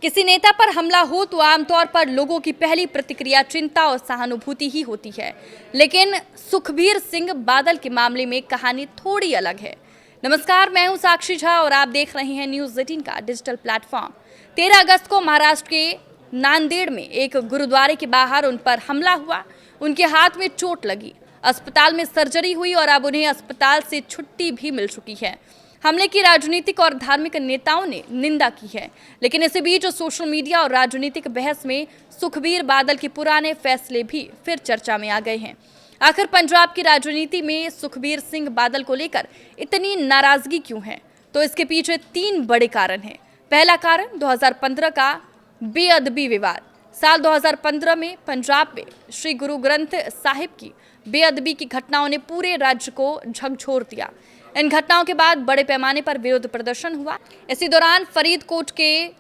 किसी नेता पर हमला हो तो आमतौर पर लोगों की पहली प्रतिक्रिया चिंता और सहानुभूति ही होती है, लेकिन सुखबीर सिंह बादल के मामले में कहानी थोड़ी अलग है। नमस्कार, मैं हूं साक्षी झा और आप देख रहे हैं न्यूज़ 18 का डिजिटल प्लेटफॉर्म। 13 अगस्त को महाराष्ट्र के नांदेड़ में एक गुरुद्वारे के बाहर उन पर हमला हुआ। उनके हाथ में चोट लगी, अस्पताल में सर्जरी हुई और अब उन्हें अस्पताल से छुट्टी भी मिल चुकी है। हमले की राजनीतिक और धार्मिक नेताओं ने निंदा की है, लेकिन इसी बीच सोशल मीडिया और राजनीतिक बहस में सुखबीर बादल के पुराने फैसले भी फिर चर्चा में आ गए हैं। आखिर पंजाब की राजनीति में सुखबीर सिंह बादल को लेकर इतनी नाराजगी क्यों है? तो इसके पीछे 3 बड़े कारण हैं। पहला कारण 2015 का बेअदबी विवाद। साल 2015 में पंजाब में श्री गुरु ग्रंथ साहिब की बेअदबी की घटनाओं ने पूरे राज्य को झकझोर दिया। इन घटनाओं के बाद बड़े पैमाने पर विरोध प्रदर्शन हुआ। इसी दौरान फरीदकोट के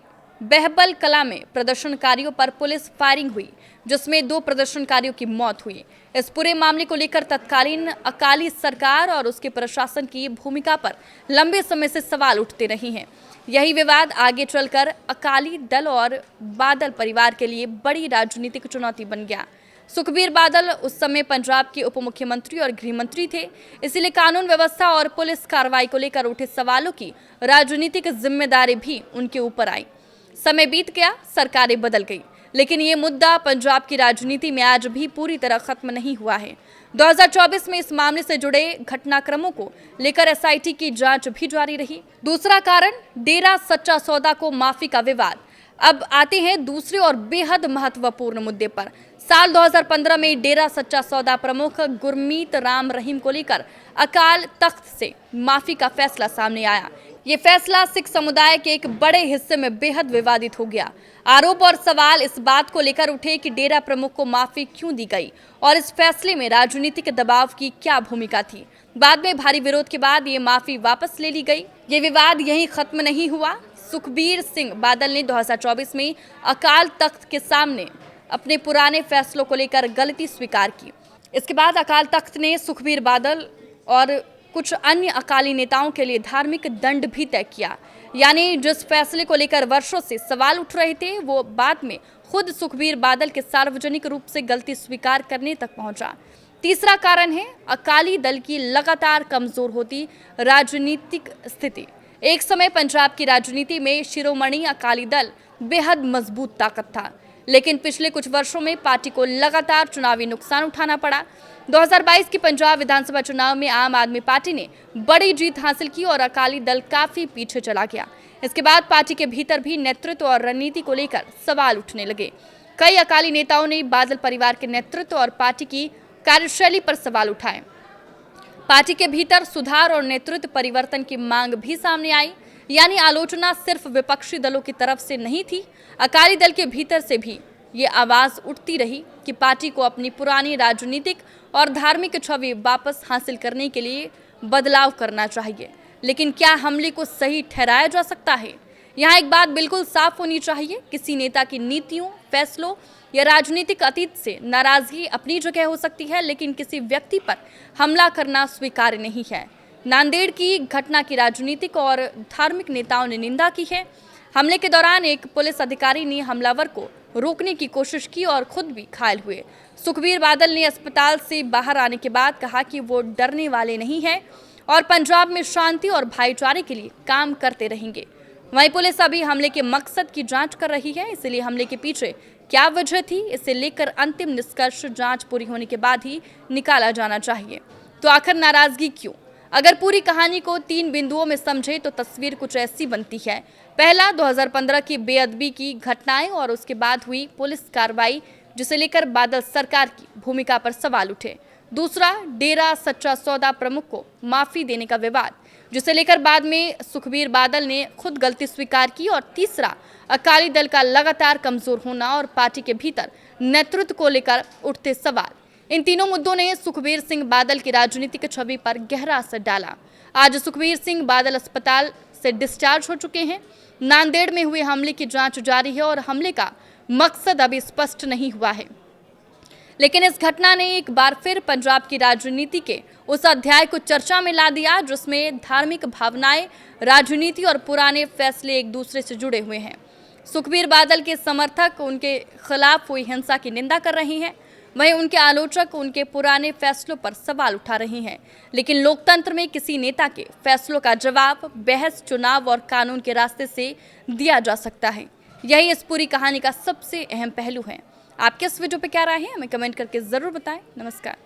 बहबल कला में प्रदर्शनकारियों पर पुलिस फायरिंग हुई, जिसमें 2 प्रदर्शनकारियों की मौत हुई। इस पूरे मामले को लेकर तत्कालीन अकाली सरकार और उसके प्रशासन की भूमिका पर लंबे समय से सवाल उठते रहे हैं। यही विवाद आगे चलकर अकाली दल और बादल परिवार के लिए बड़ी राजनीतिक चुनौती बन गया। सुखबीर बादल उस समय पंजाब के उप मुख्यमंत्री और गृह मंत्री थे, इसलिए कानून व्यवस्था और पुलिस कार्रवाई को लेकर उठे सवालों की राजनीतिक जिम्मेदारी भी उनके ऊपर आई। समय बीत गया, सरकारें बदल गई, लेकिन ये मुद्दा पंजाब की राजनीति में आज भी पूरी तरह खत्म नहीं हुआ है। 2024 में इस मामले से जुड़े घटनाक्रमों को लेकर एसआईटी की जांच भी जारी रही। दूसरा कारण डेरा सच्चा सौदा को माफी का विवाद। अब आते हैं दूसरे और बेहद महत्वपूर्ण मुद्दे पर। साल 2015 में डेरा सच्चा सौदा प्रमुख गुरमीत राम रहीम को लेकर अकाल तख्त से माफी का फैसला सामने आया। ये फैसला सिख समुदाय के एक बड़े हिस्से में बेहद विवादित हो गया। आरोप और सवाल इस बात को लेकर उठे कि डेरा प्रमुख को माफी क्यों दी गई और इस फैसले में राजनीतिक दबाव की क्या भूमिका थी। बाद में भारी विरोध के बाद ये माफी वापस ले ली गई। ये विवाद यहीं खत्म नहीं हुआ। सुखबीर सिंह बादल ने 2024 में अकाल तख्त के सामने अपने पुराने फैसलों को लेकर गलती स्वीकार की। इसके बाद अकाल तख्त ने सुखबीर बादल और कुछ अन्य अकाली नेताओं के लिए धार्मिक दंड भी तय किया। यानी जिस फैसले को लेकर वर्षों से सवाल उठ रहे थे, वो बाद में खुद सुखबीर बादल के सार्वजनिक रूप से गलती स्वीकार करने तक पहुंचा। तीसरा कारण है अकाली दल की लगातार कमजोर होती राजनीतिक स्थिति। एक समय पंजाब की राजनीति में शिरोमणि अकाली दल बेहद मजबूत ताकत था, लेकिन पिछले कुछ वर्षों में पार्टी को लगातार चुनावी नुकसान उठाना पड़ा। 2022 के पंजाब विधानसभा चुनाव में आम आदमी पार्टी ने बड़ी जीत हासिल की और अकाली दल काफी पीछे चला गया। इसके बाद पार्टी के भीतर भी नेतृत्व और रणनीति को लेकर सवाल उठने लगे। कई अकाली नेताओं ने बादल परिवार के नेतृत्व और पार्टी की कार्यशैली पर सवाल उठाए। पार्टी के भीतर सुधार और नेतृत्व परिवर्तन की मांग भी सामने आई। यानी आलोचना सिर्फ विपक्षी दलों की तरफ से नहीं थी, अकाली दल के भीतर से भी ये आवाज उठती रही कि पार्टी को अपनी पुरानी राजनीतिक और धार्मिक छवि वापस हासिल करने के लिए बदलाव करना चाहिए। लेकिन क्या हमले को सही ठहराया जा सकता है? यहाँ एक बात बिल्कुल साफ होनी चाहिए, किसी नेता की नीतियों, फैसलों या राजनीतिक अतीत से नाराजगी अपनी जगह हो सकती है, लेकिन किसी व्यक्ति पर हमला करना स्वीकार्य नहीं है। नांदेड़ की घटना की राजनीतिक और धार्मिक नेताओं ने निंदा की है। हमले के दौरान एक पुलिस अधिकारी ने हमलावर को रोकने की कोशिश की और खुद भी घायल हुए। सुखबीर बादल ने अस्पताल से बाहर आने के बाद कहा कि वो डरने वाले नहीं हैं और पंजाब में शांति और भाईचारे के लिए काम करते रहेंगे। वहीं पुलिस अभी हमले के मकसद की जांच कर रही है, इसलिए हमले के पीछे क्या वजह थी, इसे लेकर अंतिम निष्कर्ष जांच पूरी होने के बाद ही निकाला जाना चाहिए। तो आखिर नाराजगी क्यों? अगर पूरी कहानी को 3 बिंदुओं में समझे तो तस्वीर कुछ ऐसी बनती है। पहला, 2015 की बेअदबी की घटनाएं और उसके बाद हुई पुलिस कार्रवाई, जिसे लेकर बादल सरकार की भूमिका पर सवाल उठे। दूसरा, डेरा सच्चा सौदा प्रमुख को माफी देने का विवाद, जिसे लेकर बाद में सुखबीर बादल ने खुद गलती स्वीकार की। और तीसरा, अकाली दल का लगातार कमजोर होना और पार्टी के भीतर नेतृत्व को लेकर उठते सवाल। इन तीनों मुद्दों ने सुखबीर सिंह बादल की राजनीतिक छवि पर गहरा असर डाला। आज सुखबीर सिंह बादल अस्पताल से डिस्चार्ज हो चुके हैं। नांदेड़ में हुए हमले की जांच जारी है और हमले का मकसद अभी स्पष्ट नहीं हुआ है। लेकिन इस घटना ने एक बार फिर पंजाब की राजनीति के उस अध्याय को चर्चा में ला दिया जिसमें धार्मिक भावनाएं, राजनीति और पुराने फैसले एक दूसरे से जुड़े हुए हैं। सुखबीर बादल के समर्थक उनके खिलाफ हुई हिंसा की निंदा कर रहे हैं, वहीं उनके आलोचक उनके पुराने फैसलों पर सवाल उठा रहे हैं। लेकिन लोकतंत्र में किसी नेता के फैसलों का जवाब बहस, चुनाव और कानून के रास्ते से दिया जा सकता है। यही इस पूरी कहानी का सबसे अहम पहलू है। आपके इस वीडियो पे क्या राय है, हमें कमेंट करके जरूर बताएं। नमस्कार।